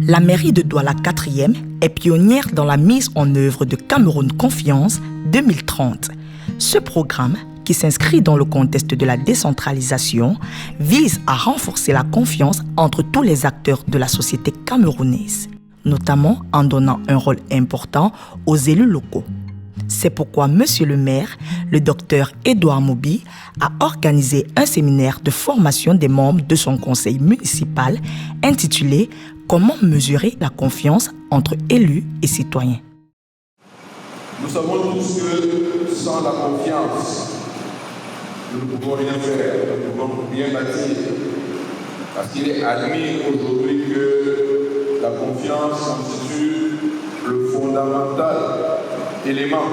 La mairie de Douala 4e est pionnière dans la mise en œuvre de Cameroun Confiance 2030. Ce programme, qui s'inscrit dans le contexte de la décentralisation, vise à renforcer la confiance entre tous les acteurs de la société camerounaise, notamment en donnant un rôle important aux élus locaux. C'est pourquoi Monsieur le maire, le docteur Edouard Moubi, a organisé un séminaire de formation des membres de son conseil municipal intitulé « Comment mesurer la confiance entre élus et citoyens ». Nous savons tous que sans la confiance, nous ne pouvons rien faire, nous ne pouvons rien bâtir. Parce qu'il est admis aujourd'hui que la confiance constitue le fondamental élément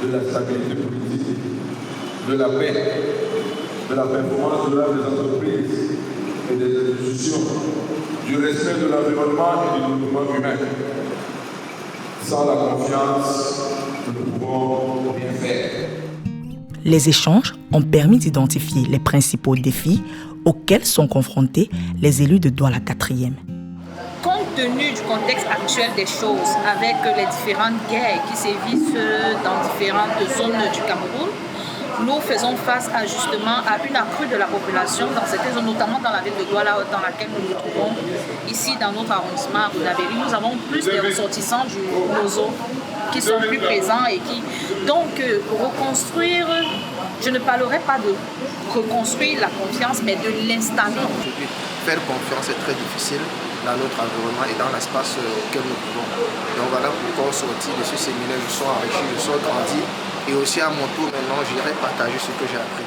de la stabilité politique, de la paix, de la performance durable des entreprises et des institutions, du respect de l'environnement et du développement humain. Sans la confiance, nous ne pouvons rien faire. Les échanges ont permis d'identifier les principaux défis auxquels sont confrontés les élus de Douala 4e. Compte tenu du contexte actuel des choses, avec les différentes guerres qui sévissent dans différentes zones du Cameroun, nous faisons face justement à une accrue de la population dans certaines zones, notamment dans la ville de Douala, dans laquelle nous nous trouvons ici dans notre arrondissement Rounabéry. Nous avons plus de ressortissants du Nozo qui sont plus présents et qui... Donc, reconstruire, je ne parlerai pas de reconstruire la confiance, mais de l'installer. Faire confiance est très difficile dans notre environnement et dans l'espace auquel nous vivons. Donc voilà pourquoi au sortir de ce séminaire, je suis enrichi, je suis grandi et aussi à mon tour maintenant, j'irai partager ce que j'ai appris.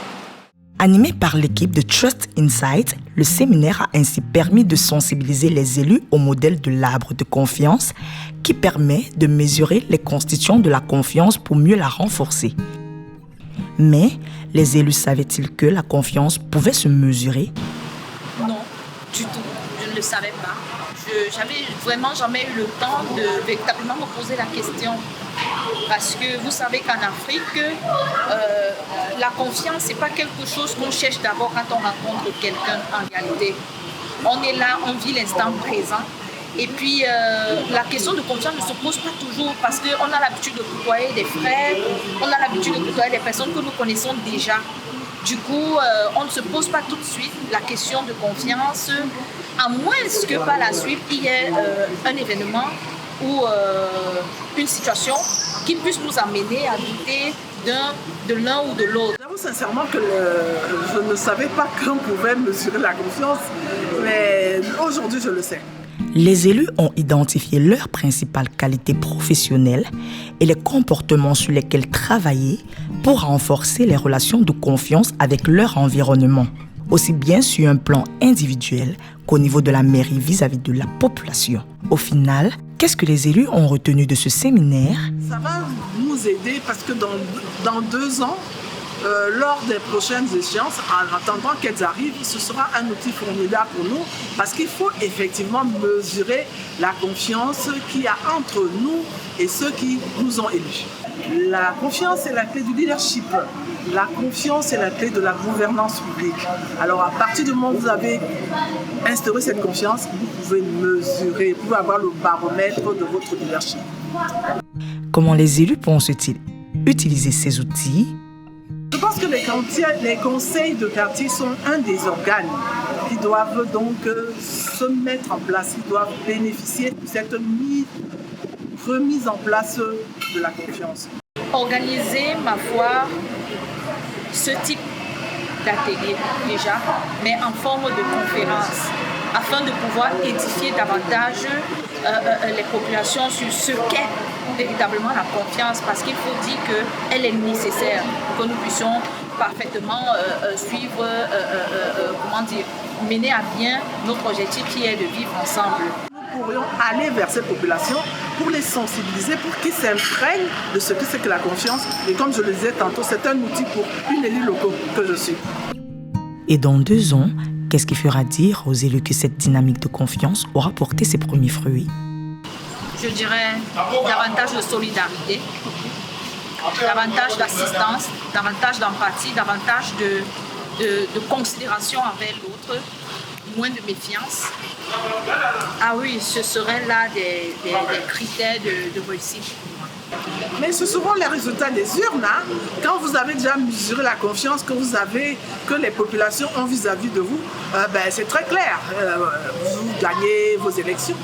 Animé par l'équipe de Trust Insight, le séminaire a ainsi permis de sensibiliser les élus au modèle de l'arbre de confiance qui permet de mesurer les constituants de la confiance pour mieux la renforcer. Mais les élus savaient-ils que la confiance pouvait se mesurer? Non, du tout. Je ne le savais pas. Je n'avais vraiment jamais eu le temps de véritablement me poser la question. Parce que vous savez qu'en Afrique, la confiance, ce n'est pas quelque chose qu'on cherche d'abord quand on rencontre quelqu'un en réalité. On est là, on vit l'instant présent. Et puis, la question de confiance ne se pose pas toujours parce qu'on a l'habitude de côtoyer des frères, on a l'habitude de côtoyer des personnes que nous connaissons déjà. Du coup, on ne se pose pas tout de suite la question de confiance, à moins que par la suite, il y ait un événement ou une situation qui puisse nous amener à douter de l'un ou de l'autre. J'avoue sincèrement que je ne savais pas qu'on pouvait mesurer la confiance, mais aujourd'hui je le sais. Les élus ont identifié leurs principales qualités professionnelles et les comportements sur lesquels travailler pour renforcer les relations de confiance avec leur environnement, aussi bien sur un plan individuel qu'au niveau de la mairie vis-à-vis de la population. Au final, qu'est-ce que les élus ont retenu de ce séminaire? Ça va nous aider parce que dans 2 ans, lors des prochaines échéances, en attendant qu'elles arrivent, ce sera un outil formidable pour nous parce qu'il faut effectivement mesurer la confiance qu'il y a entre nous et ceux qui nous ont élus. La confiance est la clé du leadership. La confiance est la clé de la gouvernance publique. Alors à partir du moment où vous avez instauré cette confiance, vous pouvez mesurer, vous pouvez avoir le baromètre de votre leadership. Comment les élus pensent-ils utiliser ces outils? Je pense que les conseils de quartier sont un des organes qui doivent donc se mettre en place, qui doivent bénéficier de cette remise en place de la confiance. Organiser, ma foi, ce type d'atelier déjà, mais en forme de conférence, afin de pouvoir édifier davantage les populations sur ce qu'est véritablement la confiance, parce qu'il faut dire qu'elle est nécessaire pour que nous puissions parfaitement suivre, mener à bien notre objectif qui est de vivre ensemble. Nous pourrions aller vers ces populations pour les sensibiliser, pour qu'ils s'imprègnent de ce que c'est que la confiance. Et comme je le disais tantôt, c'est un outil pour une élue locale que je suis. Et dans 2 ans, qu'est-ce qui fera dire aux élus que cette dynamique de confiance aura porté ses premiers fruits? Je dirais davantage de solidarité, davantage d'assistance, davantage d'empathie, davantage de considération envers l'autre. moins de méfiance. Ah oui, ce seraient là des critères de réussite pour moi. Mais ce seront les résultats des urnes. Hein. Quand vous avez déjà mesuré la confiance que les populations ont vis-à-vis de vous, c'est très clair. Vous gagnez vos élections.